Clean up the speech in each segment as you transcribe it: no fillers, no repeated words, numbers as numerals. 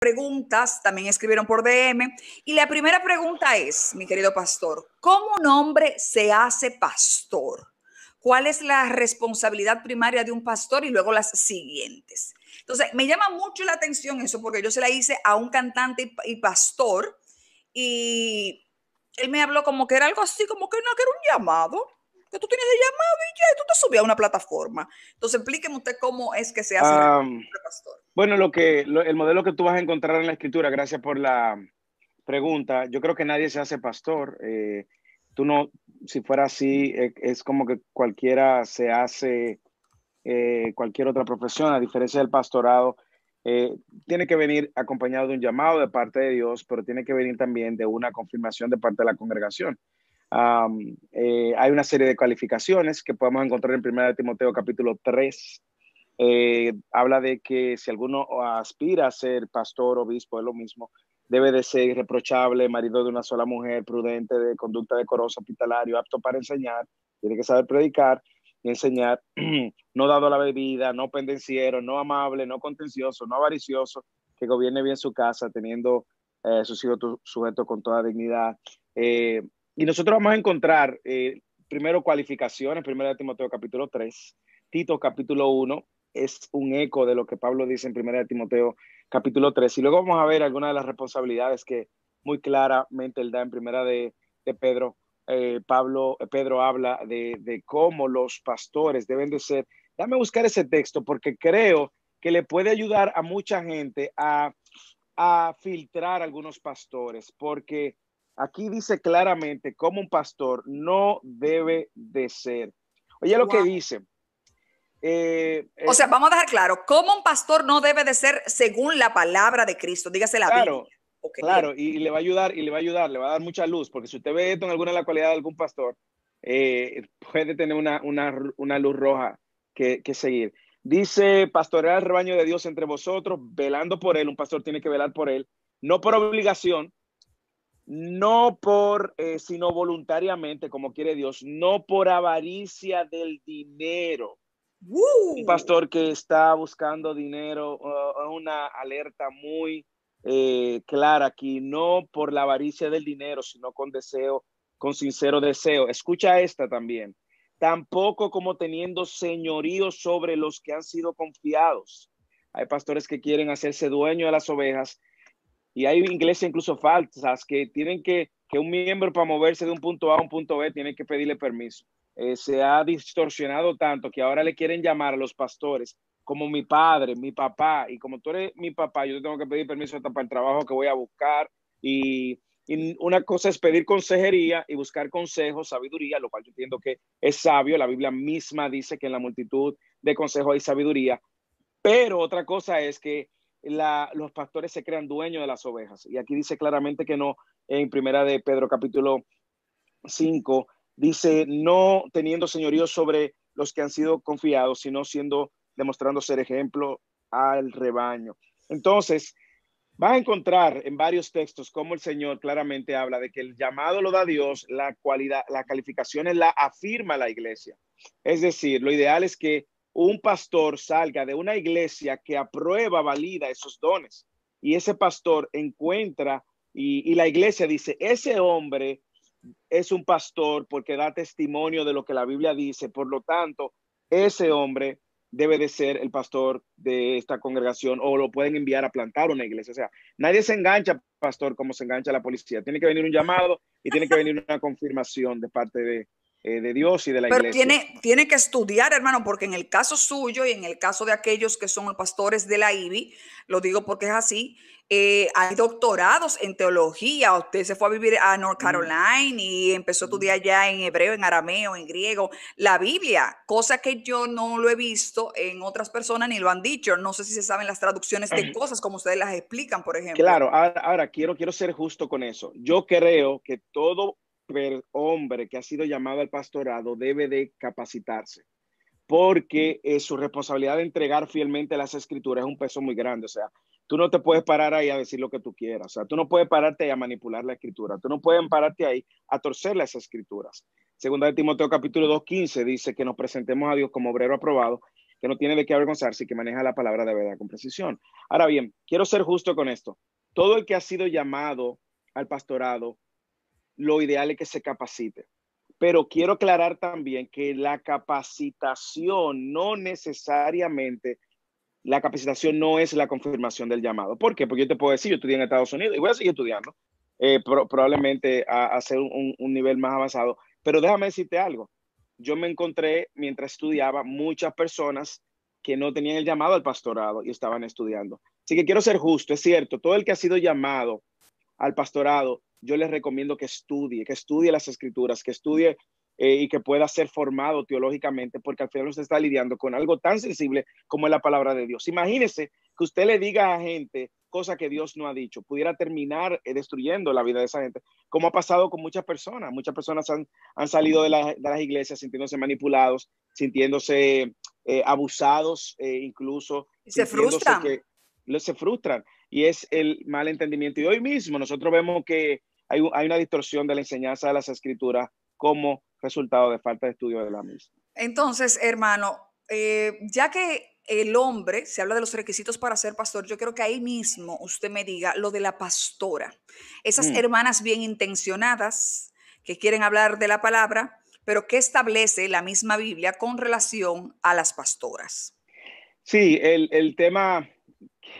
preguntas, también escribieron por DM. Y la primera pregunta es, mi querido pastor, ¿cómo un hombre se hace pastor? ¿Cuál es la responsabilidad primaria de un pastor? Y luego las siguientes. Entonces, me llama mucho la atención eso, porque yo se la hice a un cantante y pastor, y él me habló como que era algo así, como que no, que era un llamado, que tú tienes de llamado y ya, y tú te subías a una plataforma. Entonces, explíqueme usted cómo es que se hace Um, el pastor. bueno, el modelo que tú vas a encontrar en la escritura, gracias por la pregunta. Yo creo que nadie se hace pastor. Tú no, si fuera así, es como que cualquiera se hace cualquier otra profesión, a diferencia del pastorado. eh, Tiene que venir acompañado de un llamado de parte de Dios, pero tiene que venir también de una confirmación de parte de la congregación. Hay una serie de calificaciones que podemos encontrar en 1 Timoteo capítulo 3. Habla de que si alguno aspira a ser pastor, obispo, es lo mismo, debe de ser irreprochable, marido de una sola mujer, prudente, de conducta decorosa, hospitalario, apto para enseñar, tiene que saber predicar y enseñar, no dado a la bebida, no pendenciero, no amable, no contencioso, no avaricioso, que gobierne bien su casa, teniendo sus hijos sujetos con toda dignidad. Y nosotros vamos a encontrar primero cualificaciones, 1 Timoteo capítulo 3, Tito capítulo 1, es un eco de lo que Pablo dice en 1 Timoteo capítulo 3. Y luego vamos a ver algunas de las responsabilidades que muy claramente él da en primera de Pedro. Pedro habla de cómo los pastores deben de ser. Dame buscar ese texto porque creo que le puede ayudar a mucha gente a filtrar algunos pastores, porque aquí dice claramente cómo un pastor no debe de ser. Oye lo que Wow. dice. O sea, vamos a dejar claro, cómo un pastor no debe de ser según la palabra de Cristo, dígase la Biblia. Claro, Ok. claro, y le va a ayudar, le va a dar mucha luz, porque si usted ve esto en alguna de las cualidades de algún pastor, puede tener una luz roja que seguir. Dice, pastorear el rebaño de Dios entre vosotros, velando por él, un pastor tiene que velar por él, no por obligación, no por, sino voluntariamente, como quiere Dios, no por avaricia del dinero. Un pastor que está buscando dinero, una alerta muy clara aquí, no por la avaricia del dinero, sino con deseo, con sincero deseo. Escucha esta también. Tampoco como teniendo señorío sobre los que han sido confiados. Hay pastores que quieren hacerse dueño de las ovejas y hay iglesias incluso falsas que tienen que un miembro para moverse de un punto A a un punto B tiene que pedirle permiso. Se ha distorsionado tanto que ahora le quieren llamar a los pastores como mi padre, mi papá, y como tú eres mi papá, yo tengo que pedir permiso hasta para el trabajo que voy a buscar, y una cosa es pedir consejería y buscar consejos, sabiduría, lo cual yo entiendo que es sabio, la Biblia misma dice que en la multitud de consejos hay sabiduría, pero otra cosa es que los pastores se crean dueños de las ovejas, y aquí dice claramente que no. En primera de Pedro capítulo 5 dice, no teniendo señorío sobre los que han sido confiados, sino demostrando ser ejemplo al rebaño. Entonces, vas a encontrar en varios textos cómo el Señor claramente habla de que el llamado lo da Dios, la cualidad, las calificaciones la afirma la iglesia. Es decir, lo ideal es que un pastor salga de una iglesia que aprueba, valida esos dones, y ese pastor encuentra y la iglesia dice, ese hombre es un pastor porque da testimonio de lo que la Biblia dice, por lo tanto, ese hombre debe de ser el pastor de esta congregación, o lo pueden enviar a plantar una iglesia. O sea, nadie se engancha, pastor, como se engancha la policía. Tiene que venir un llamado y tiene que venir una confirmación de parte de Dios y de la Pero iglesia. tiene que estudiar, hermano, porque en el caso suyo y en el caso de aquellos que son pastores de la IBI, lo digo porque es así, hay doctorados en teología. Usted se fue a vivir a North Carolina y empezó a estudiar ya en hebreo, en arameo, en griego, la Biblia, cosa que yo no lo he visto en otras personas ni lo han dicho. No sé si se saben las traducciones de cosas como ustedes las explican, por ejemplo. Claro, ahora quiero ser justo con eso. Yo creo que todo hombre que ha sido llamado al pastorado debe de capacitarse, porque su responsabilidad de entregar fielmente las escrituras es un peso muy grande. O sea, tú no te puedes parar ahí a decir lo que tú quieras. O sea, tú no puedes pararte ahí a manipular la escritura. Tú no puedes pararte ahí a torcer las escrituras. Segunda de Timoteo capítulo 2:15 dice que nos presentemos a Dios como obrero aprobado, que no tiene de qué avergonzarse y que maneja la palabra de verdad con precisión. Ahora bien, quiero ser justo con esto. Todo el que ha sido llamado al pastorado, lo ideal es que se capacite. Pero quiero aclarar también que la capacitación no necesariamente, la capacitación no es la confirmación del llamado. ¿Por qué? Porque yo te puedo decir, yo estudié en Estados Unidos y voy a seguir estudiando, probablemente a hacer un nivel más avanzado. Pero déjame decirte algo. Yo me encontré mientras estudiaba muchas personas que no tenían el llamado al pastorado y estaban estudiando. Así que quiero ser justo, es cierto, todo el que ha sido llamado al pastorado, yo les recomiendo que estudie las escrituras, que estudie y que pueda ser formado teológicamente, porque al final usted está lidiando con algo tan sensible como es la palabra de Dios. Imagínese que usted le diga a gente cosas que Dios no ha dicho, pudiera terminar destruyendo la vida de esa gente, como ha pasado con muchas personas. Muchas personas han salido de las iglesias sintiéndose manipulados, sintiéndose abusados, incluso Y se sintiéndose frustran. que se frustran, y es el mal entendimiento. Y hoy mismo nosotros vemos que hay una distorsión de la enseñanza de las escrituras como resultado de falta de estudio de la misma. Entonces, hermano, ya que el hombre, se habla de los requisitos para ser pastor, yo creo que ahí mismo usted me diga lo de la pastora. Esas Mm. hermanas bien intencionadas que quieren hablar de la palabra, pero ¿qué establece la misma Biblia con relación a las pastoras? Sí, el tema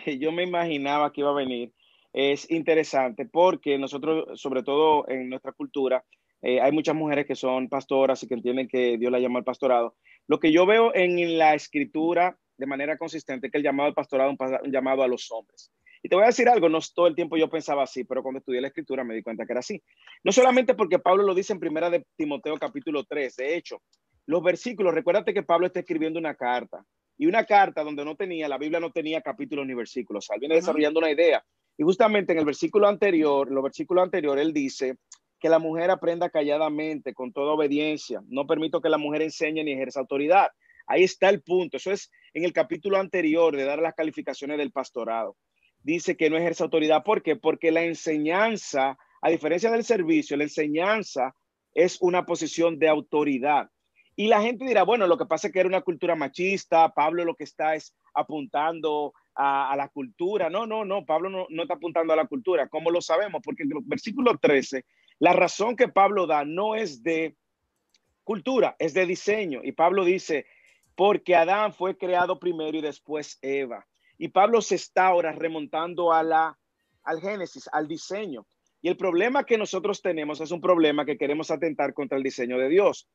que yo me imaginaba que iba a venir es interesante porque nosotros, sobre todo en nuestra cultura, hay muchas mujeres que son pastoras y que entienden que Dios la llamó al pastorado. Lo que yo veo en la escritura de manera consistente es que el llamado al pastorado es un llamado a los hombres. Y te voy a decir algo, no todo el tiempo yo pensaba así, pero cuando estudié la escritura me di cuenta que era así. No solamente porque Pablo lo dice en primera de Timoteo capítulo 3, de hecho, los versículos, recuérdate que Pablo está escribiendo una carta, y una carta donde la Biblia no tenía capítulos ni versículos. O sea, él viene desarrollando una idea. Y justamente en el versículo anterior, los versículos anteriores, él dice que la mujer aprenda calladamente, con toda obediencia. No permito que la mujer enseñe ni ejerza autoridad. Ahí está el punto. Eso es en el capítulo anterior de dar las calificaciones del pastorado. Dice que no ejerce autoridad. ¿Por qué? Porque la enseñanza, a diferencia del servicio, la enseñanza es una posición de autoridad. Y la gente dirá, bueno, lo que pasa es que era una cultura machista, Pablo lo que está es apuntando a la cultura. No, Pablo no está apuntando a la cultura. ¿Cómo lo sabemos? Porque en el versículo 13, la razón que Pablo da no es de cultura, es de diseño. Y Pablo dice, porque Adán fue creado primero y después Eva. Y Pablo se está ahora remontando al Génesis, al diseño. Y el problema que nosotros tenemos es un problema que queremos atentar contra el diseño de Dios.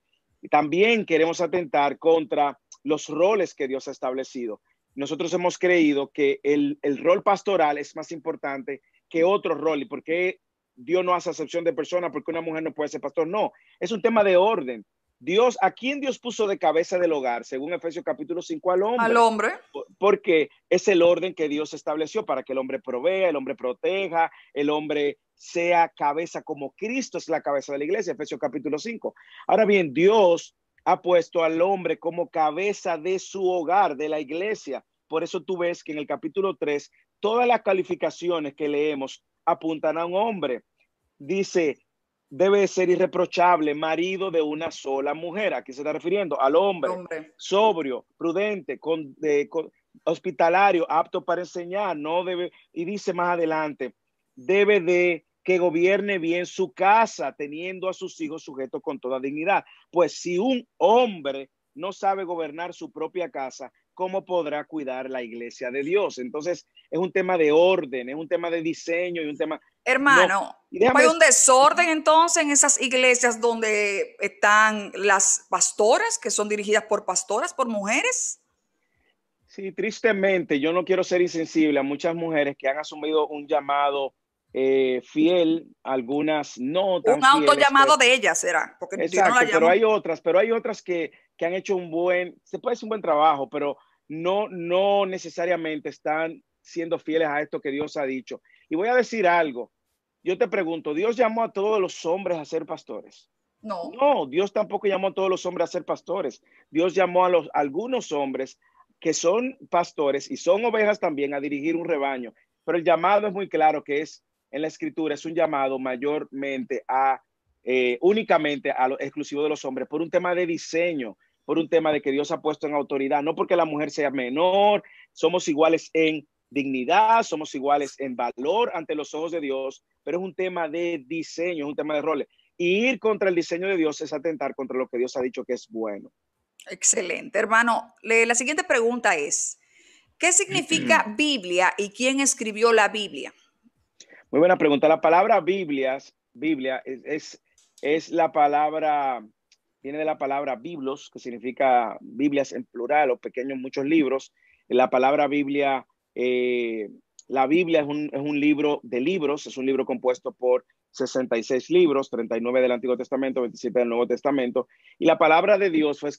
Y también queremos atentar contra los roles que Dios ha establecido. Nosotros hemos creído que el rol pastoral es más importante que otro rol. ¿Y por qué Dios no hace acepción de personas? ¿Por qué una mujer no puede ser pastor? No, es un tema de orden. Dios, ¿a quién Dios puso de cabeza del hogar? Según Efesios capítulo 5, al Al hombre. hombre. Porque es el orden que Dios estableció para que el hombre provea, el hombre proteja, el hombre sea cabeza como Cristo es la cabeza de la iglesia, Efesios capítulo 5. Ahora bien, Dios ha puesto al hombre como cabeza de su hogar, de la iglesia. Por eso tú ves que en el capítulo 3, todas las calificaciones que leemos apuntan a un hombre. Dice, debe ser irreprochable, marido de una sola mujer. Aquí se está refiriendo al hombre, Hombre. sobrio, prudente, hospitalario, apto para enseñar. No debe, y dice más adelante, debe de que gobierne bien su casa, teniendo a sus hijos sujetos con toda dignidad. Pues si un hombre no sabe gobernar su propia casa, ¿cómo podrá cuidar la iglesia de Dios? Entonces, es un tema de orden, es un tema de diseño y un tema, no. Hermano, Y déjame hay un decir, desorden entonces en esas iglesias donde están las pastoras, que son dirigidas por pastoras, por mujeres. sí, tristemente, yo no quiero ser insensible a muchas mujeres que han asumido un llamado fiel, algunas no Un tan auto fieles, pero llamado de ellas será, porque Dios no la exacto, llamó. pero hay otras que han hecho se puede decir un buen trabajo, pero no necesariamente están siendo fieles a esto que Dios ha dicho. Y voy a decir algo, yo te pregunto, ¿Dios llamó a todos los hombres a ser pastores? No. No, Dios tampoco llamó a todos los hombres a ser pastores. Dios llamó a algunos hombres que son pastores y son ovejas también a dirigir un rebaño. Pero el llamado es muy claro que es en la escritura, es un llamado mayormente únicamente a lo exclusivo de los hombres por un tema de diseño. por un tema de que Dios ha puesto en autoridad, no porque la mujer sea menor, somos iguales en dignidad, somos iguales en valor ante los ojos de Dios, pero es un tema de diseño, es un tema de roles. Y ir contra el diseño de Dios es atentar contra lo que Dios ha dicho que es bueno. Excelente, hermano. La siguiente pregunta es, ¿qué significa Biblia y quién escribió la Biblia? Muy buena pregunta. La palabra Biblia es la palabra, viene de la palabra biblos, que significa Biblias en plural o pequeños muchos libros. La palabra Biblia, eh, la Biblia es un libro de libros, es un libro compuesto por 66 libros, 39 del Antiguo Testamento, 27 del Nuevo Testamento. Y la palabra de Dios fue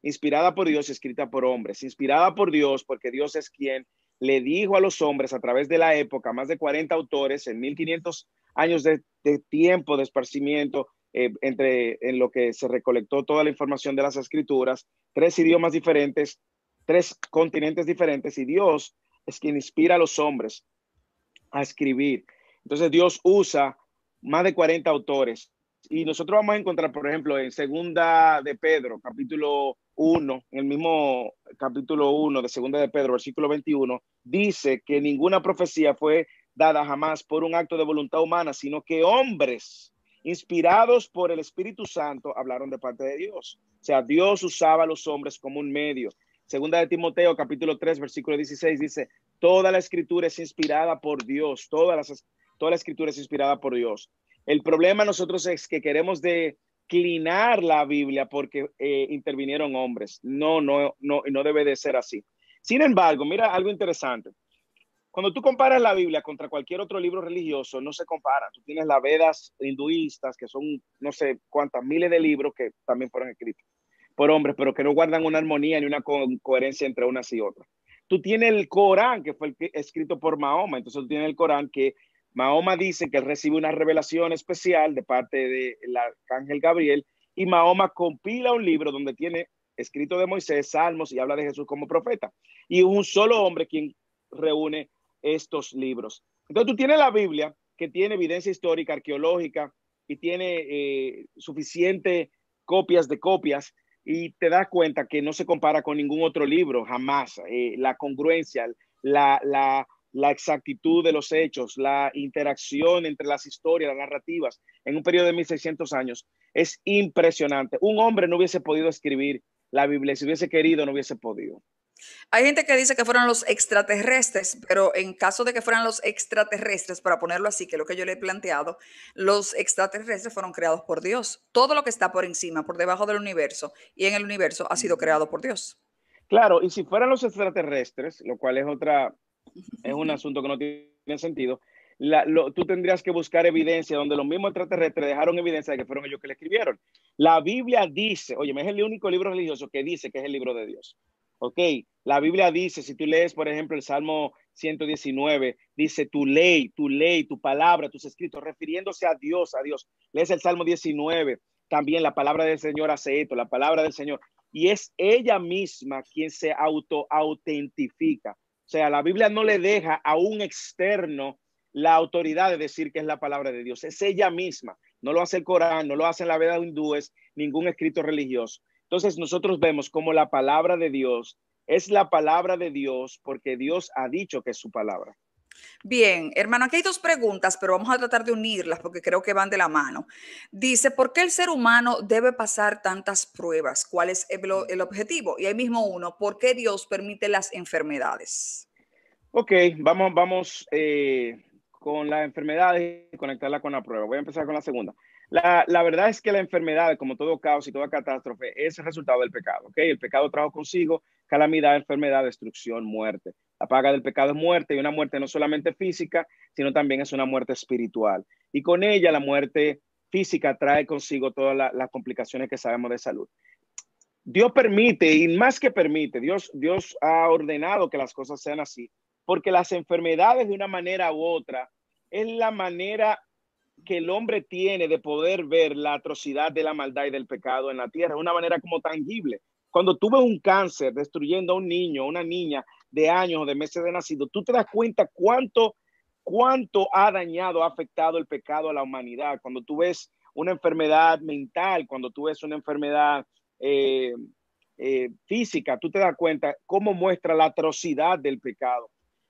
inspirada por Dios, escrita por hombres, inspirada por Dios, porque Dios es quien le dijo a los hombres a través de la época, más de 40 autores, en 1500 años de tiempo de esparcimiento, en lo que se recolectó toda la información de las escrituras, 3 idiomas diferentes, 3 continentes diferentes, y Dios es quien inspira a los hombres a escribir. Entonces Dios usa más de 40 autores. Y nosotros vamos a encontrar, por ejemplo, en Segunda de Pedro, capítulo 1, en el mismo capítulo 1 de Segunda de Pedro, versículo 21, dice que ninguna profecía fue dada jamás por un acto de voluntad humana, sino que hombres inspirados por el Espíritu Santo hablaron de parte de Dios. O sea, Dios usaba a los hombres como un medio. Segunda de Timoteo, capítulo 3, versículo 16, dice, toda la escritura es inspirada por Dios, toda la escritura es inspirada por Dios. El problema nosotros es que queremos declinar la Biblia porque intervinieron hombres. No debe de ser así. Sin embargo, mira algo interesante. Cuando tú comparas la Biblia contra cualquier otro libro religioso, no se compara. Tú tienes las Vedas hinduistas, que son no sé cuántas miles de libros que también fueron escritos por hombres, pero que no guardan una armonía ni una coherencia entre unas y otras. Tú tienes el Corán, que fue escrito por Mahoma. Entonces tú tienes el Corán que Mahoma dice que él recibe una revelación especial de parte del arcángel Gabriel, y Mahoma compila un libro donde tiene escrito de Moisés, Salmos, y habla de Jesús como profeta. Y un solo hombre quien reúne estos libros. Entonces tú tienes la Biblia, que tiene evidencia histórica, arqueológica, y tiene suficiente copias de copias, y te das cuenta que no se compara con ningún otro libro, jamás. La congruencia, la exactitud de los hechos, la interacción entre las historias, las narrativas, en un periodo de 1600 años, es impresionante. Un hombre no hubiese podido escribir la Biblia, si hubiese querido, no hubiese podido. Hay gente que dice que fueron los extraterrestres, pero en caso de que fueran los extraterrestres, para ponerlo así, que es lo que yo le he planteado, los extraterrestres fueron creados por Dios. Todo lo que está por encima, por debajo del universo y en el universo ha sido creado por Dios. Claro, y si fueran los extraterrestres, lo cual es un asunto que no tiene sentido, tú tendrías que buscar evidencia donde los mismos extraterrestres dejaron evidencia de que fueron ellos que le escribieron. La Biblia dice, oye, es el único libro religioso que dice que es el libro de Dios. Ok, la Biblia dice, si tú lees, por ejemplo, el Salmo 119, dice tu ley, tu palabra, tus escritos, refiriéndose a Dios, a Dios. Lees el Salmo 19, también la palabra del Señor hace esto, la palabra del Señor. Y es ella misma quien se auto-autentifica. O sea, la Biblia no le deja a un externo la autoridad de decir que es la palabra de Dios. Es ella misma. No lo hace el Corán, no lo hacen la Veda hindúes, ningún escrito religioso. Entonces nosotros vemos como la palabra de Dios es la palabra de Dios porque Dios ha dicho que es su palabra. Bien, hermano, aquí hay dos preguntas, pero vamos a tratar de unirlas porque creo que van de la mano. Dice, ¿por qué el ser humano debe pasar tantas pruebas? ¿Cuál es el objetivo? Y ahí mismo uno, ¿por qué Dios permite las enfermedades? Ok, vamos con las enfermedades y conectarla con la prueba. Voy a empezar con la segunda. La verdad es que la enfermedad, como todo caos y toda catástrofe, es el resultado del pecado. ¿Okay? El pecado trajo consigo calamidad, enfermedad, destrucción, muerte. La paga del pecado es muerte, y una muerte no solamente física, sino también es una muerte espiritual. Y con ella la muerte física trae consigo todas las complicaciones que sabemos de salud. Dios permite, y más que permite, Dios ha ordenado que las cosas sean así, porque las enfermedades de una manera u otra es la manera que el hombre tiene de poder ver la atrocidad de la maldad y del pecado en la tierra, de una manera como tangible. Cuando tú ves un cáncer destruyendo a un niño, una niña de años o de meses de nacido, tú te das cuenta cuánto ha dañado, ha afectado el pecado a la humanidad. Cuando tú ves una enfermedad mental, cuando tú ves una enfermedad física, tú te das cuenta cómo muestra la atrocidad del pecado.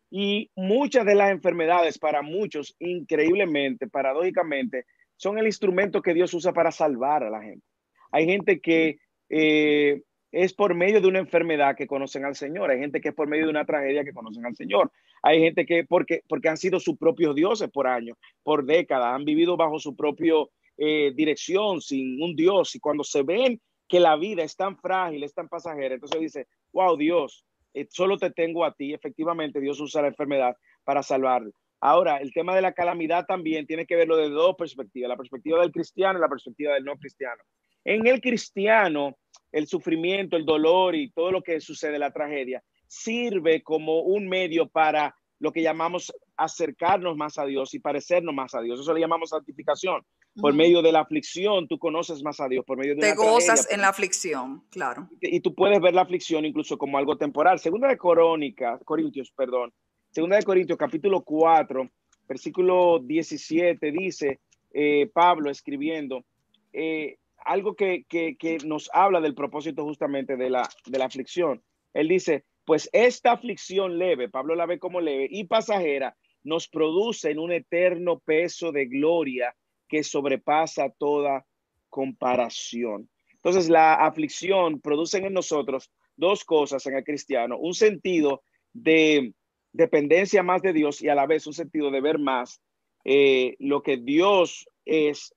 Y muchas de las enfermedades para muchos, increíblemente, paradójicamente, son el instrumento que Dios usa para salvar a la gente. Hay gente que es por medio de una enfermedad que conocen al Señor. Hay gente que es por medio de una tragedia que conocen al Señor. Hay gente que porque han sido sus propios dioses por años, por décadas, han vivido bajo su propia dirección, sin un Dios. Y cuando se ven que la vida es tan frágil, es tan pasajera, entonces dice, wow, Dios, solo te tengo a ti. Efectivamente, Dios usa la enfermedad para salvarlo. Ahora, el tema de la calamidad también tiene que verlo de dos perspectivas, la perspectiva del cristiano y la perspectiva del no cristiano. En el cristiano, el sufrimiento, el dolor y todo lo que sucede, la tragedia, sirve como un medio para lo que llamamos acercarnos más a Dios y parecernos más a Dios. Eso le llamamos santificación. Por medio de la aflicción, tú conoces más a Dios, por medio de Te una tragedia. gozas en la aflicción, claro. Y tú puedes ver la aflicción incluso como algo temporal. Segunda de Corintios, perdón. Segunda de Corintios, capítulo 4, versículo 17, dice Pablo escribiendo algo que nos habla del propósito justamente de la aflicción. Él dice, pues esta aflicción leve, Pablo la ve como leve y pasajera, nos produce en un eterno peso de gloria que sobrepasa toda comparación. Entonces, la aflicción produce en nosotros dos cosas en el cristiano: un sentido de dependencia más de Dios y a la vez un sentido de ver más lo que Dios es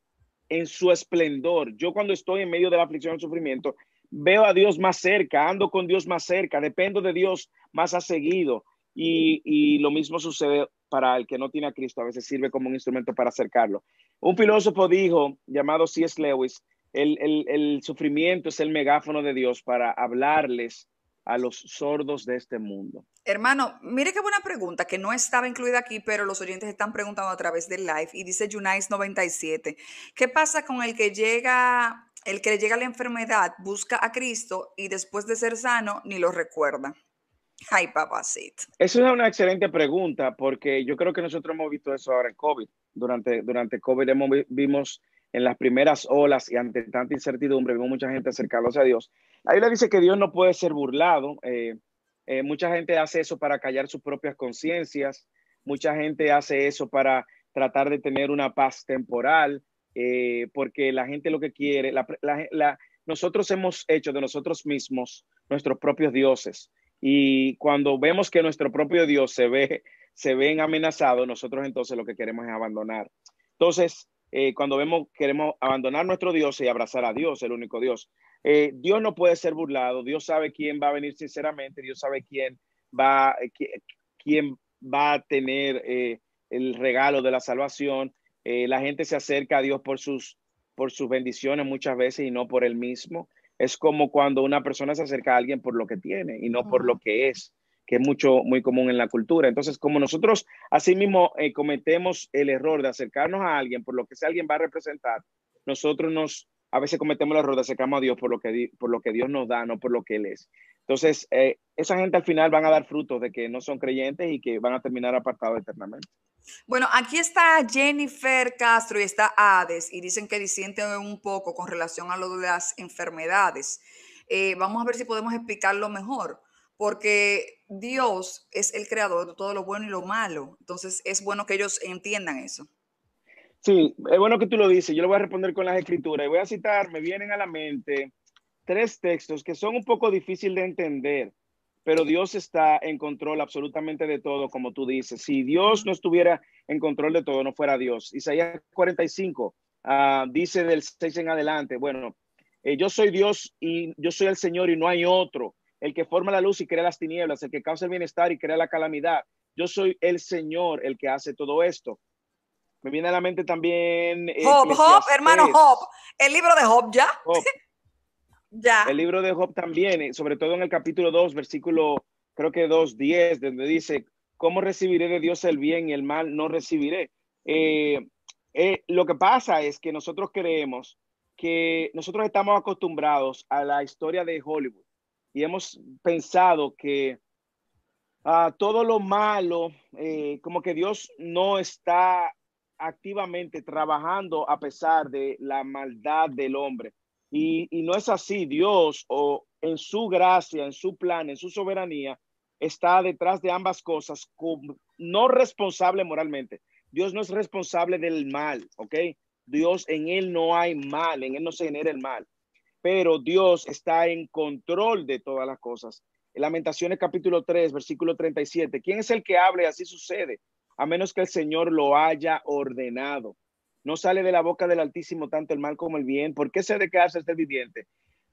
en su esplendor. Yo cuando estoy en medio de la aflicción y el sufrimiento, veo a Dios más cerca, ando con Dios más cerca, dependo de Dios más a seguido. Y lo mismo sucede para el que no tiene a Cristo, a veces sirve como un instrumento para acercarlo. Un filósofo dijo, llamado C.S. Lewis, el sufrimiento es el megáfono de Dios para hablarles a los sordos de este mundo. Hermano, mire qué buena pregunta, que no estaba incluida aquí, pero los oyentes están preguntando a través del live y dice Junais 97. ¿Qué pasa con el que le llega la enfermedad, busca a Cristo y después de ser sano ni lo recuerda? Ay, papacito. Esa es una excelente pregunta porque yo creo que nosotros hemos visto eso ahora en COVID. Durante COVID vimos en las primeras olas y ante tanta incertidumbre, vimos mucha gente acercándose a Dios. La Biblia dice que Dios no puede ser burlado. Mucha gente hace eso para callar sus propias conciencias. Mucha gente hace eso para tratar de tener una paz temporal, porque la gente lo que quiere, nosotros hemos hecho de nosotros mismos nuestros propios dioses. Y cuando vemos que nuestro propio Dios se ven amenazados, nosotros entonces lo que queremos es abandonar. Entonces, cuando queremos abandonar nuestro Dios y abrazar a Dios, el único Dios. Dios no puede ser burlado. Dios sabe quién va a venir sinceramente. Dios sabe quién va a tener el regalo de la salvación. La gente se acerca a Dios por sus bendiciones muchas veces y no por él mismo. Es como cuando una persona se acerca a alguien por lo que tiene y no por lo que es muy común en la cultura. Entonces, como nosotros asimismo cometemos el error de acercarnos a alguien por lo que ese alguien va a representar, nosotros a veces cometemos el error de acercarnos a Dios por lo que Dios nos da, no por lo que Él es. Entonces, esa gente al final van a dar frutos de que no son creyentes y que van a terminar apartados eternamente. Bueno, aquí está Jennifer Castro y está Hades y dicen que disienten un poco con relación a lo de las enfermedades. Vamos a ver si podemos explicarlo mejor, porque Dios es el creador de todo lo bueno y lo malo. Entonces es bueno que ellos entiendan eso. Sí, es bueno que tú lo dices. Yo lo voy a responder con las escrituras y voy a citar, me vienen a la mente tres textos que son un poco difíciles de entender, pero Dios está en control absolutamente de todo, como tú dices. Si Dios no estuviera en control de todo, no fuera Dios. Isaías 45 dice del 6 en adelante, bueno, yo soy Dios y yo soy el Señor y no hay otro, el que forma la luz y crea las tinieblas, el que causa el bienestar y crea la calamidad. Yo soy el Señor, el que hace todo esto. Me viene a la mente también Job, hermano Job, el libro de Job, ¿ya? Job. Ya. El libro de Job también, sobre todo en el capítulo 2, versículo, creo que 2:10, donde dice, ¿cómo recibiré de Dios el bien y el mal no recibiré? Lo que pasa es que nosotros creemos que nosotros estamos acostumbrados a la historia de Hollywood y hemos pensado que todo lo malo, como que Dios no está activamente trabajando a pesar de la maldad del hombre. Y no es así. Dios, o en su gracia, en su plan, en su soberanía, está detrás de ambas cosas, no responsable moralmente. Dios no es responsable del mal, ¿ok? Dios, en él no hay mal, en él no se genera el mal, pero Dios está en control de todas las cosas. En Lamentaciones capítulo 3, versículo 37, ¿quién es el que hable y así sucede? A menos que el Señor lo haya ordenado. No sale de la boca del Altísimo tanto el mal como el bien. ¿Por qué se de qué hace este viviente?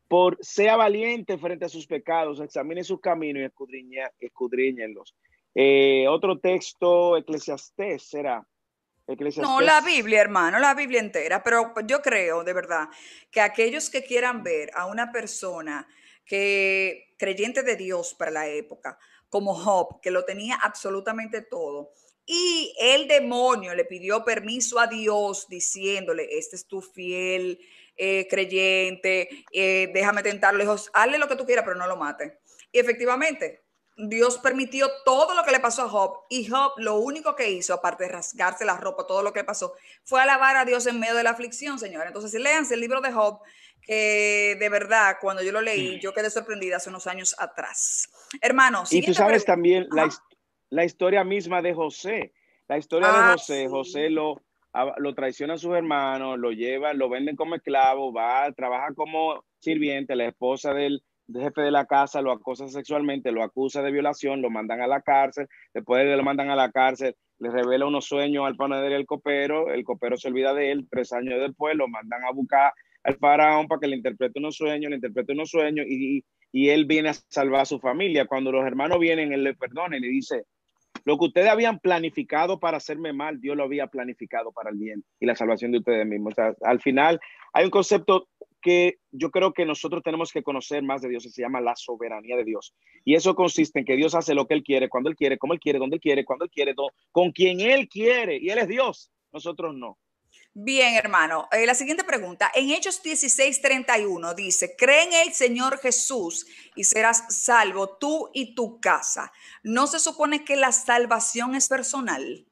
Por sea valiente frente a sus pecados, examine sus caminos y escudriñenlos. Otro texto, Eclesiastés, será. No, la Eclesiastés. Biblia, hermano, la Biblia entera, pero yo creo de verdad que aquellos que quieran ver a una persona que creyente de Dios para la época, como Job, que lo tenía absolutamente todo, y el demonio le pidió permiso a Dios diciéndole, este es tu fiel creyente, déjame tentarlo, lejos, hazle lo que tú quieras, pero no lo mates. Y efectivamente, Dios permitió todo lo que le pasó a Job y Job lo único que hizo, aparte de rasgarse la ropa, todo lo que pasó, fue alabar a Dios en medio de la aflicción, señora. Entonces, léanse el libro de Job, que de verdad, cuando yo lo leí, yo quedé sorprendida hace unos años atrás. Hermano, Y tú siguiente sabes pregunta. también Ajá. la historia misma de José. La historia de Ah, José, sí. lo traicionan sus hermanos, lo llevan, lo venden como esclavo, va, trabaja como sirviente, la esposa del jefe de la casa lo acosa sexualmente, lo acusa de violación, lo mandan a la cárcel, después de lo mandan a la cárcel, le revela unos sueños al panadero y al copero, el copero se olvida de él, 3 años después lo mandan a buscar al faraón para que le interprete unos sueños y él viene a salvar a su familia. Cuando los hermanos vienen, él le perdona y le dice, lo que ustedes habían planificado para hacerme mal, Dios lo había planificado para el bien y la salvación de ustedes mismos. O sea, al final hay un concepto que yo creo que nosotros tenemos que conocer más de Dios y se llama la soberanía de Dios. Y eso consiste en que Dios hace lo que Él quiere, cuando Él quiere, como Él quiere, donde Él quiere, cuando Él quiere, con quien Él quiere. Y Él es Dios, nosotros no. Bien, hermano. La siguiente pregunta. En Hechos 16:31 dice, cree en el Señor Jesús y serás salvo tú y tu casa. ¿No se supone que la salvación es personal?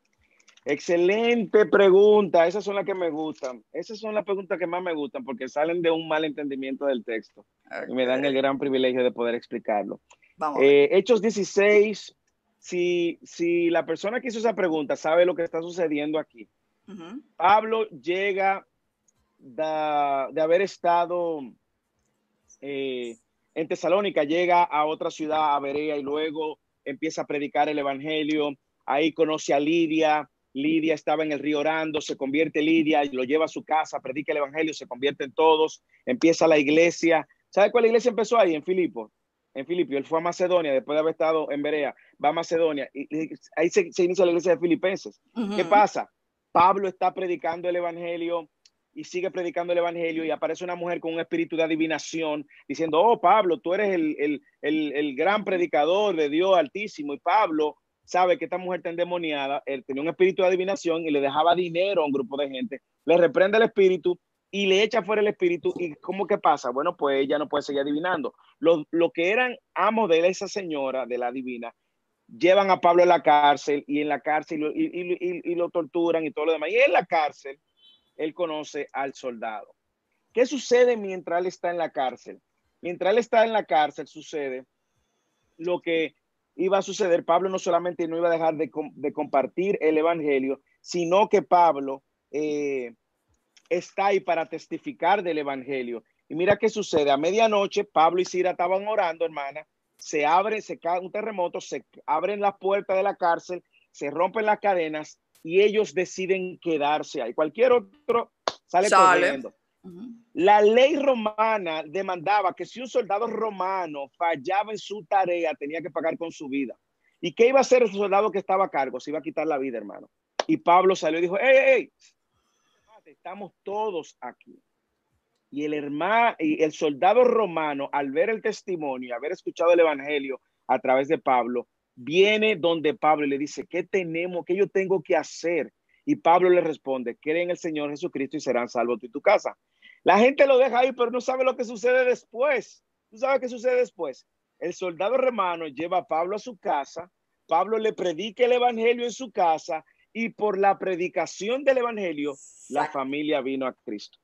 Excelente pregunta. Esas son las que me gustan. Esas son las preguntas que más me gustan porque salen de un mal entendimiento del texto y Ok, me dan el gran privilegio de poder explicarlo. vamos a ver. Hechos 16, si la persona que hizo esa pregunta sabe lo que está sucediendo aquí, Ujú. Pablo llega de haber estado en Tesalónica, llega a otra ciudad, a Berea, y luego empieza a predicar el evangelio. Ahí conoce a Lidia. Lidia estaba en el río orando, se convierte Lidia y lo lleva a su casa, predica el evangelio, se convierte en todos, empieza la iglesia. ¿Sabe cuál iglesia empezó ahí? En Filipo. En Filipio, él fue a Macedonia, después de haber estado en Berea, va a Macedonia, y ahí se inicia la iglesia de Filipenses. ¿Qué Ujú. pasa? Pablo está predicando el evangelio y sigue predicando el evangelio y aparece una mujer con un espíritu de adivinación diciendo, oh Pablo, tú eres el gran predicador de Dios Altísimo. Y Pablo sabe que esta mujer está endemoniada, él tenía un espíritu de adivinación y le dejaba dinero a un grupo de gente, le reprende el espíritu y le echa fuera el espíritu. ¿Y cómo que pasa? Bueno, pues ella no puede seguir adivinando. Lo que eran amos de esa señora, de la divina, llevan a Pablo a la cárcel y en la cárcel lo torturan y todo lo demás. Y en la cárcel, él conoce al soldado. ¿Qué sucede mientras él está en la cárcel? Mientras él está en la cárcel sucede lo que iba a suceder. Pablo no solamente no iba a dejar de compartir el evangelio, sino que Pablo está ahí para testificar del evangelio. Y mira qué sucede. A medianoche, Pablo y Sira estaban orando, hermana. Se cae un terremoto, se abren las puertas de la cárcel, se rompen las cadenas y ellos deciden quedarse ahí. Cualquier otro sale Sale. corriendo. Ujú. La ley romana demandaba que si un soldado romano fallaba en su tarea, tenía que pagar con su vida. ¿Y qué iba a hacer el soldado que estaba a cargo? Se iba a quitar la vida, hermano. Y Pablo salió y dijo, hey, estamos todos aquí. Y el soldado romano, al ver el testimonio, haber escuchado el evangelio a través de Pablo, viene donde Pablo y le dice, ¿qué yo tengo que hacer? Y Pablo le responde, cree en el Señor Jesucristo y serán salvos tú y tu casa. La gente lo deja ahí, pero no sabe lo que sucede después. ¿Tú sabes qué sucede después? El soldado romano lleva a Pablo a su casa, Pablo le predica el evangelio en su casa y por la predicación del evangelio, la Exacto. familia vino a Cristo.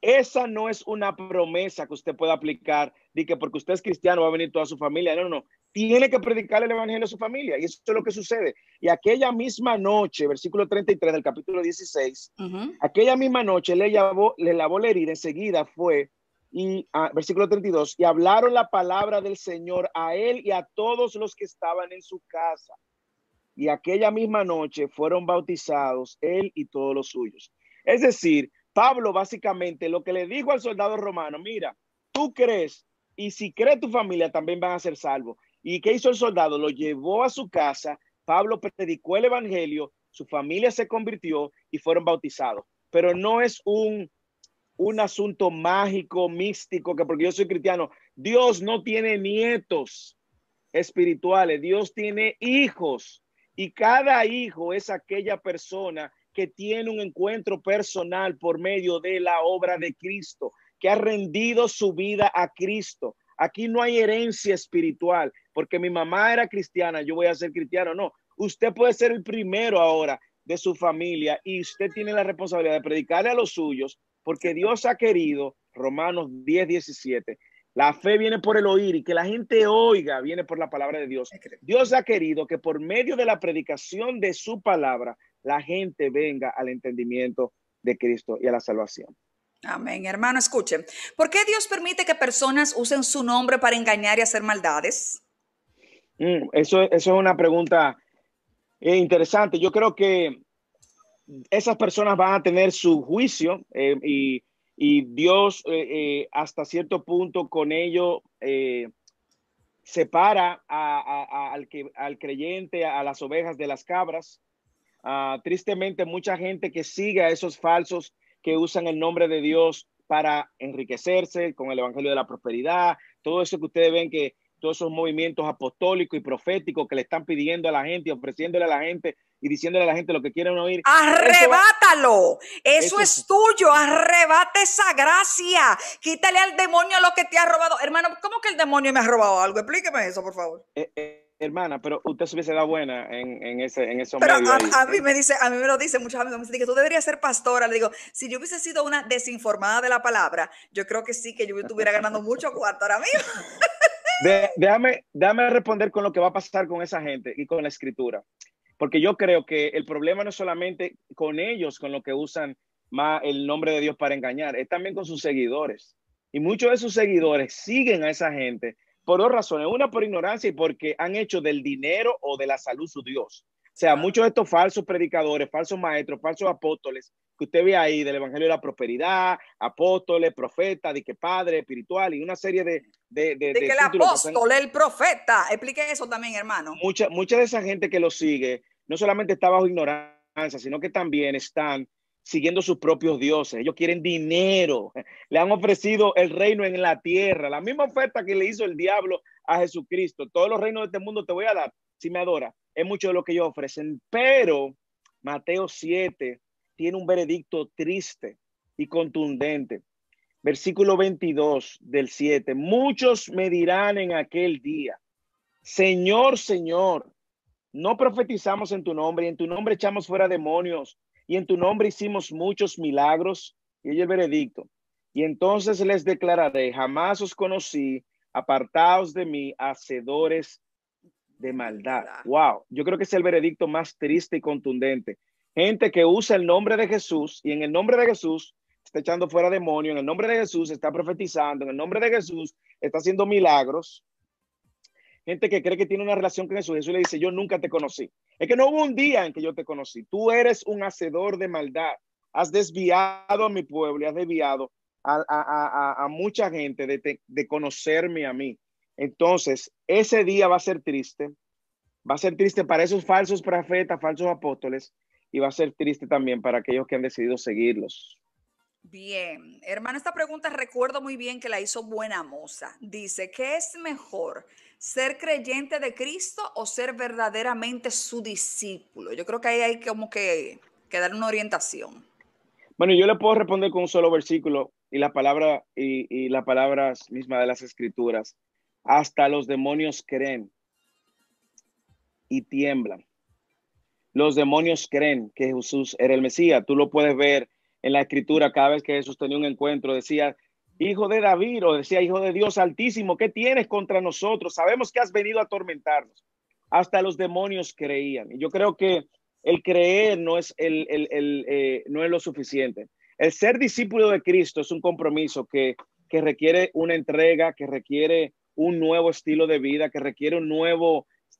esa no es una promesa que usted pueda aplicar de que porque usted es cristiano va a venir toda su familia. No, no. Tiene que predicar el evangelio a su familia. Y eso es lo que sucede. Y aquella misma noche, versículo 33 del capítulo 16, aquella misma noche le lavó la herida, enseguida fue, y versículo 32, y hablaron la palabra del Señor a él y a todos los que estaban en su casa. Y aquella misma noche fueron bautizados él y todos los suyos. Es decir, Pablo básicamente lo que le dijo al soldado romano, mira, tú crees y si cree tu familia también van a ser salvos. ¿Y qué hizo el soldado? Lo llevó a su casa, Pablo predicó el evangelio, su familia se convirtió y fueron bautizados. Pero no es un asunto mágico, místico, que porque yo soy cristiano, Dios no tiene nietos espirituales, Dios tiene hijos y cada hijo es aquella persona que tiene un encuentro personal por medio de la obra de Cristo, que ha rendido su vida a Cristo. Aquí no hay herencia espiritual, porque mi mamá era cristiana, yo voy a ser cristiano. No, usted puede ser el primero ahora de su familia y usted tiene la responsabilidad de predicarle a los suyos, porque Dios ha querido, Romanos 10:17, la fe viene por el oír y que la gente oiga viene por la palabra de Dios. Dios ha querido que por medio de la predicación de su palabra, la gente venga al entendimiento de Cristo y a la salvación. Amén. Hermano, escuchen. ¿Por qué Dios permite que personas usen su nombre para engañar y hacer maldades? Eso es una pregunta interesante. Yo creo que esas personas van a tener su juicio y Dios hasta cierto punto con ello separa al creyente, a las ovejas de las cabras. Tristemente, mucha gente que sigue a esos falsos que usan el nombre de Dios para enriquecerse con el evangelio de la prosperidad, todo eso que ustedes ven que todos esos movimientos apostólicos y proféticos que le están pidiendo a la gente y ofreciéndole a la gente y diciéndole a la gente lo que quieren oír. Arrebátalo. Eso es tuyo. Arrebata esa gracia. Quítale al demonio lo que te ha robado. Hermano, ¿cómo que el demonio me ha robado algo? Explíqueme eso, por favor. Hermana, pero usted se hubiese dado buena en esos pero medios ahí. A mí me lo dicen muchos amigos, me dicen que tú deberías ser pastora. Le digo, si yo hubiese sido una desinformada de la palabra, yo creo que sí, que yo estuviera ganando mucho cuarto ahora mismo. Déjame responder con lo que va a pasar con esa gente y con la escritura. Porque yo creo que el problema no es solamente con ellos, con lo que usan más el nombre de Dios para engañar, es también con sus seguidores. Y muchos de sus seguidores siguen a esa gente por dos razones. Una, por ignorancia y porque han hecho del dinero o de la salud su Dios. O sea, muchos de estos falsos predicadores, falsos maestros, falsos apóstoles que usted ve ahí del evangelio de la prosperidad, apóstoles, profetas, de que padre espiritual y una serie de que el apóstol, el profeta. Explique eso también, hermano. Mucha de esa gente que lo sigue no solamente está bajo ignorancia, sino que también están siguiendo sus propios dioses. Ellos quieren dinero. Le han ofrecido el reino en la tierra. La misma oferta que le hizo el diablo a Jesucristo. Todos los reinos de este mundo te voy a dar si me adoras. Es mucho de lo que ellos ofrecen. Pero Mateo 7 tiene un veredicto triste y contundente. Versículo 22 del 7. Muchos me dirán en aquel día, Señor, Señor, no profetizamos en tu nombre y en tu nombre echamos fuera demonios y en tu nombre hicimos muchos milagros. Y oye el veredicto. Y entonces les declararé, jamás os conocí, apartaos de mí, hacedores de maldad. Wow, yo creo que es el veredicto más triste y contundente. Gente que usa el nombre de Jesús y en el nombre de Jesús está echando fuera demonios, en el nombre de Jesús está profetizando, en el nombre de Jesús está haciendo milagros. Gente que cree que tiene una relación con Jesús. Jesús le dice, yo nunca te conocí. Es que no hubo un día en que yo te conocí. Tú eres un hacedor de maldad. Has desviado a mi pueblo y has desviado a mucha gente de conocerme a mí. Entonces, ese día va a ser triste. Va a ser triste para esos falsos profetas, falsos apóstoles, y va a ser triste también para aquellos que han decidido seguirlos. Bien, hermano, esta pregunta recuerdo muy bien que la hizo Buena Moza. Dice, ¿qué es mejor, ser creyente de Cristo o ser verdaderamente su discípulo? Yo creo que ahí hay como que dar una orientación. Bueno, yo le puedo responder con un solo versículo y la palabra y las palabras mismas de las escrituras. Hasta los demonios creen y tiemblan. Los demonios creen que Jesús era el Mesías. Tú lo puedes ver en la escritura, cada vez que Jesús tenía un encuentro, decía, hijo de David, o decía, hijo de Dios altísimo, ¿qué tienes contra nosotros? Sabemos que has venido a atormentarnos. Hasta los demonios creían. Y yo creo que el creer no es, no es lo suficiente. El ser discípulo de Cristo es un compromiso que requiere una entrega, que requiere un nuevo estilo de vida, que requiere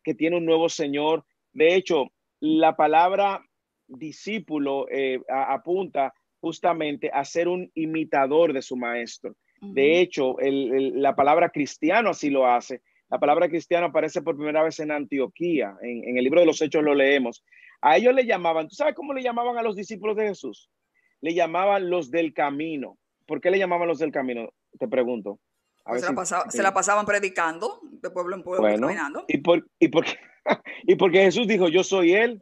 que tiene un nuevo Señor. De hecho, la palabra discípulo apunta justamente a ser un imitador de su maestro. De hecho, la palabra cristiano así lo hace. La palabra cristiano aparece por primera vez en Antioquía. En el libro de los Hechos lo leemos. A ellos le llamaban, ¿tú sabes cómo le llamaban a los discípulos de Jesús? Le llamaban los del camino. ¿Por qué le llamaban los del camino? Te pregunto. A Pues ver si se la pasaban predicando de pueblo en pueblo, bueno, caminando. y porque Jesús dijo, yo soy él.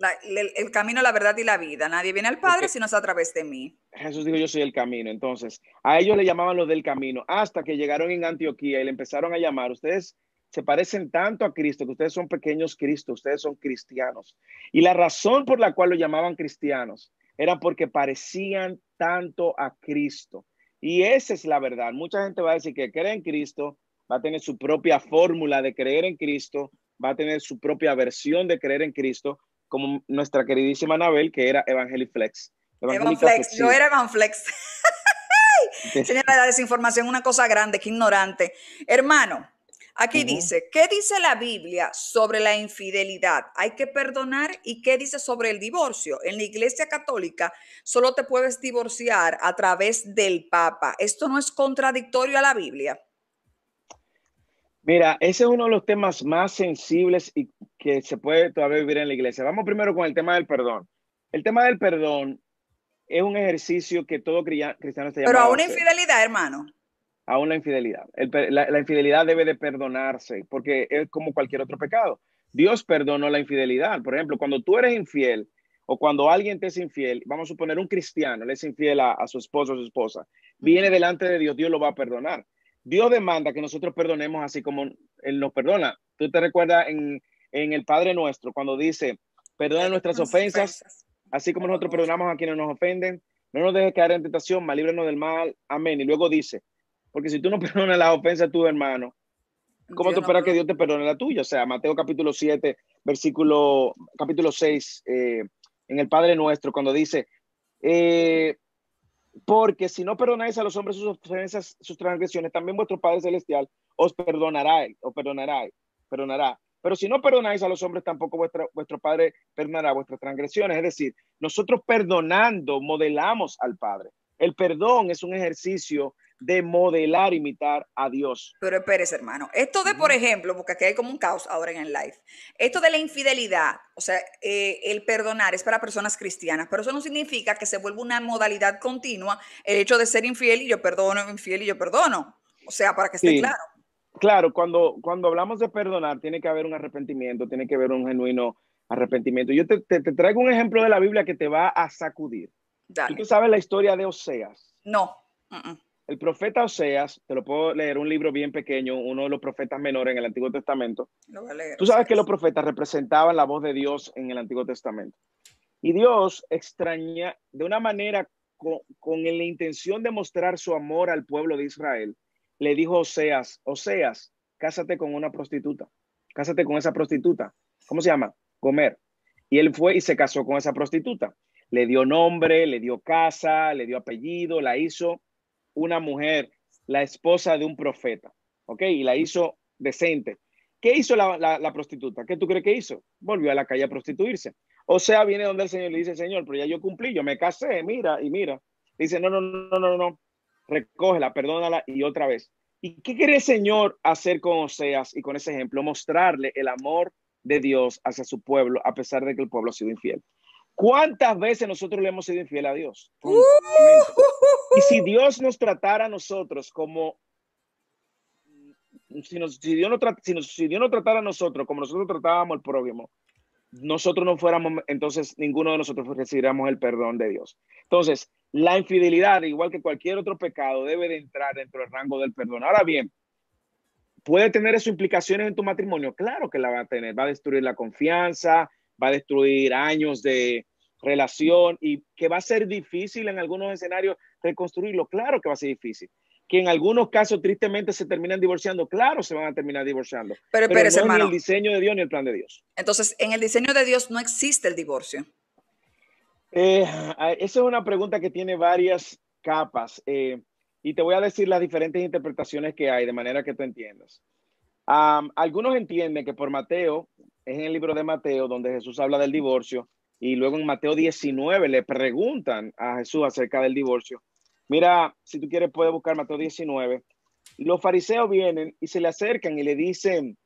El camino, la verdad y la vida. Nadie viene al Padre Porque si no es a través de mí. Jesús dijo, yo soy el camino. Entonces, a ellos le llamaban los del camino, hasta que llegaron en Antioquía y le empezaron a llamar. Ustedes se parecen tanto a Cristo, que ustedes son pequeños Cristos, ustedes son cristianos. Y la razón por la cual lo llamaban cristianos era porque parecían tanto a Cristo. Y esa es la verdad. Mucha gente va a decir que cree en Cristo, va a tener su propia fórmula de creer en Cristo, va a tener su propia versión de creer en Cristo, como nuestra queridísima Anabel, que era Evangeliflex. Evan Evangélica Flex, yo flexible. era Evan Flex. Señora, la desinformación, una cosa grande, qué ignorante. Hermano, aquí dice, ¿qué dice la Biblia sobre la infidelidad? ¿Hay que perdonar? ¿Y qué dice sobre el divorcio? En la Iglesia Católica solo te puedes divorciar a través del Papa. ¿Esto no es contradictorio a la Biblia? Mira, ese es uno de los temas más sensibles y que se puede todavía vivir en la iglesia. Vamos primero con el tema del perdón. El tema del perdón es un ejercicio que todo cristiano está Pero a llamado a una hacer. infidelidad, hermano. Aún la infidelidad. La infidelidad debe de perdonarse porque es como cualquier otro pecado. Dios perdonó la infidelidad. Por ejemplo, cuando tú eres infiel o cuando alguien te es infiel, vamos a suponer un cristiano, le es infiel a su esposo o a su esposa, viene delante de Dios, Dios lo va a perdonar. Dios demanda que nosotros perdonemos así como Él nos perdona. Tú te recuerdas en el Padre Nuestro cuando dice, perdona nuestras ofensas, así como nosotros perdonamos a quienes nos ofenden. No nos dejes caer en tentación, mas líbranos del mal. Amén. Y luego dice, porque si tú no perdonas las ofensas de tu hermano, ¿cómo tú esperas que Dios te perdone la tuya? O sea, Mateo capítulo 7, capítulo 6, en el Padre Nuestro, cuando dice, porque si no perdonáis a los hombres sus ofensas, sus transgresiones, también vuestro Padre Celestial os perdonará, perdonará. Pero si no perdonáis a los hombres, tampoco vuestro Padre perdonará vuestras transgresiones. Es decir, nosotros perdonando modelamos al Padre. El perdón es un ejercicio de modelar, imitar a Dios. Pero espérese, hermano. Esto de, por ejemplo, porque aquí hay como un caos ahora en el live. Esto de la infidelidad, o sea, el perdonar es para personas cristianas, pero eso no significa que se vuelva una modalidad continua el hecho de ser infiel y yo perdono, infiel y yo perdono. O sea, para que esté Sí, claro. claro, cuando hablamos de perdonar, tiene que haber un arrepentimiento, tiene que haber un genuino arrepentimiento. Yo te traigo un ejemplo de la Biblia que te va a sacudir. Tú te Dale. sabes la historia de Oseas. No. El profeta Oseas, te lo puedo leer, un libro bien pequeño, uno de los profetas menores en el Antiguo Testamento. Lo voy a leer, Tú sabes que los profetas representaban la voz de Dios en el Antiguo Testamento. Y Dios extraña de una manera con la intención de mostrar su amor al pueblo de Israel. Le dijo a Oseas, Oseas, cásate con una prostituta, cásate con esa prostituta. ¿Cómo se llama? Gomer. Y él fue y se casó con esa prostituta. Le dio nombre, le dio casa, le dio apellido, la hizo una mujer, la esposa de un profeta, ¿ok? Y la hizo decente. ¿Qué hizo la prostituta? ¿Qué tú crees que hizo? Volvió a la calle a prostituirse. O sea, viene donde el Señor le dice, Señor, pero ya yo cumplí, yo me casé, mira y mira. Dice, no, recógela, perdónala y otra vez. ¿Y qué quiere el Señor hacer con Oseas y con ese ejemplo? Mostrarle el amor de Dios hacia su pueblo, a pesar de que el pueblo ha sido infiel. ¿Cuántas veces nosotros le hemos sido infiel a Dios? Continuamente. Y si Dios nos tratara a nosotros como, si Dios no tratara a nosotros como nosotros tratábamos al prójimo, nosotros no fuéramos, entonces ninguno de nosotros recibiríamos el perdón de Dios. Entonces, la infidelidad, igual que cualquier otro pecado, debe de entrar dentro del rango del perdón. Ahora bien, ¿puede tener eso implicaciones en tu matrimonio? Claro que la va a tener. Va a destruir la confianza, va a destruir años de relación y que va a ser difícil en algunos escenarios reconstruirlo. Claro que va a ser difícil. Que en algunos casos tristemente se terminan divorciando. Claro, se van a terminar divorciando. Pero Pero espérese, no es ni el hermano. diseño de Dios ni el plan de Dios. Entonces, en el diseño de Dios no existe el divorcio. Esa es una pregunta que tiene varias capas y te voy a decir las diferentes interpretaciones que hay de manera que tú entiendas. Algunos entienden que por Mateo, es en el libro de Mateo donde Jesús habla del divorcio y luego en Mateo 19 le preguntan a Jesús acerca del divorcio. Mira, si tú quieres puedes buscar Mateo 19. Los fariseos vienen y se le acercan y le dicen,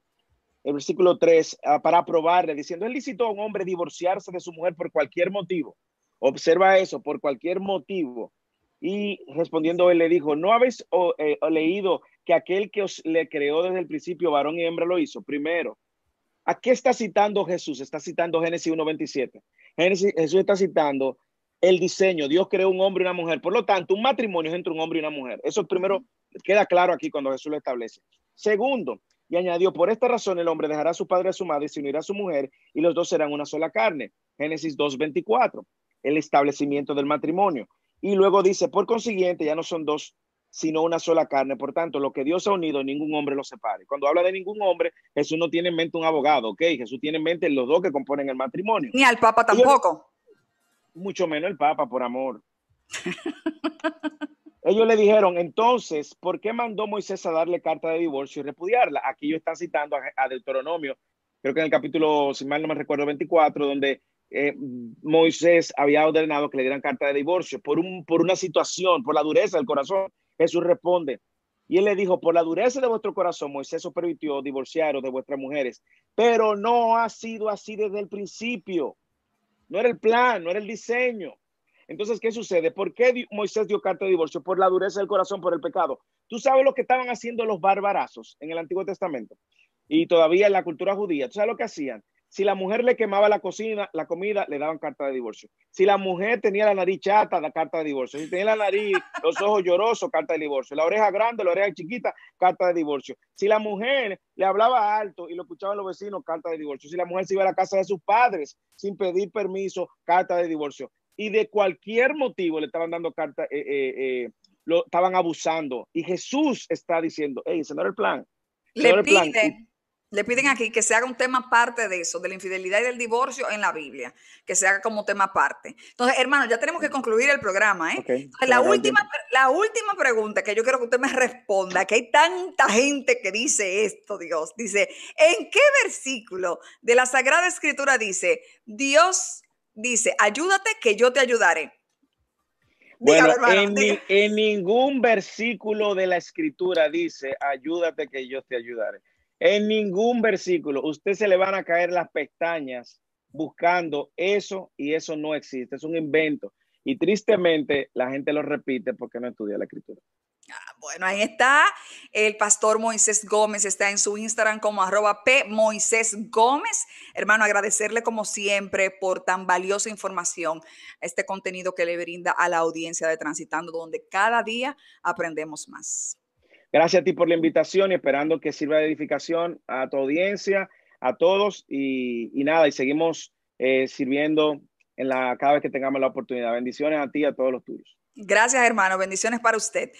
el versículo 3, para aprobarle, diciendo, ¿es lícito a un hombre divorciarse de su mujer por cualquier motivo? Observa eso, por cualquier motivo. Y respondiendo él le dijo, ¿no habéis leído que aquel que os le creó desde el principio, varón y hembra, lo hizo? Primero, ¿a qué está citando Jesús? Está citando Génesis 1:27. Jesús está citando el diseño. Dios creó un hombre y una mujer. Por lo tanto, un matrimonio es entre un hombre y una mujer. Eso primero queda claro aquí cuando Jesús lo establece. Segundo, y añadió, por esta razón el hombre dejará a su padre y a su madre y se unirá a su mujer y los dos serán una sola carne. Génesis 2:24, el establecimiento del matrimonio. Y luego dice, por consiguiente, ya no son dos, sino una sola carne. Por tanto, lo que Dios ha unido, ningún hombre lo separe. Cuando habla de ningún hombre, Jesús no tiene en mente un abogado, ¿ok? Jesús tiene en mente los dos que componen el matrimonio. Ni al Papa Ellos, tampoco. mucho menos el Papa, por amor. Ellos le dijeron, entonces, ¿por qué mandó Moisés a darle carta de divorcio y repudiarla? Aquí ellos están citando a Deuteronomio, creo que en el capítulo, si mal no me recuerdo, 24, donde Moisés había ordenado que le dieran carta de divorcio por una situación, por la dureza del corazón. Jesús responde, y él le dijo, por la dureza de vuestro corazón, Moisés os permitió divorciaros de vuestras mujeres, pero no ha sido así desde el principio. No era el plan, no era el diseño. Entonces, ¿qué sucede? ¿Por qué Moisés dio carta de divorcio? Por la dureza del corazón, por el pecado. ¿Tú sabes lo que estaban haciendo los barbarazos en el Antiguo Testamento? Y todavía en la cultura judía. ¿Tú sabes lo que hacían? Si la mujer le quemaba la cocina, la comida, le daban carta de divorcio. Si la mujer tenía la nariz chata, da carta de divorcio. Si tenía la nariz, los ojos llorosos, carta de divorcio. La oreja grande, la oreja chiquita, carta de divorcio. Si la mujer le hablaba alto y lo escuchaban los vecinos, carta de divorcio. Si la mujer se iba a la casa de sus padres sin pedir permiso, carta de divorcio. Y de cualquier motivo le estaban dando carta, lo estaban abusando. Y Jesús está diciendo, hey, ese no era el plan. Ese no era el plan. Le piden aquí que se haga un tema aparte de eso, de la infidelidad y del divorcio en la Biblia, que se haga como tema aparte. Entonces, hermano, ya tenemos que concluir el programa, ¿eh? Okay, Entonces, la última pregunta que yo quiero que usted me responda, que hay tanta gente que dice esto, Dios, dice, ¿en qué versículo de la Sagrada Escritura dice, Dios dice, ayúdate que yo te ayudaré? Bueno, Dígame, hermano, en ningún versículo de la Escritura dice, ayúdate que yo te ayudaré. En ningún versículo. Usted se le van a caer las pestañas buscando eso y eso no existe. Es un invento. Y tristemente la gente lo repite porque no estudia la Escritura. Bueno, ahí está. El pastor Moisés Gómez está en su Instagram como @PMoisésGómez. Hermano, agradecerle como siempre por tan valiosa información, este contenido que le brinda a la audiencia de Transitando, donde cada día aprendemos más. Gracias a ti por la invitación y esperando que sirva de edificación a tu audiencia, a todos y nada, y seguimos sirviendo cada vez que tengamos la oportunidad. Bendiciones a ti y a todos los tuyos. Gracias, hermano. Bendiciones para usted.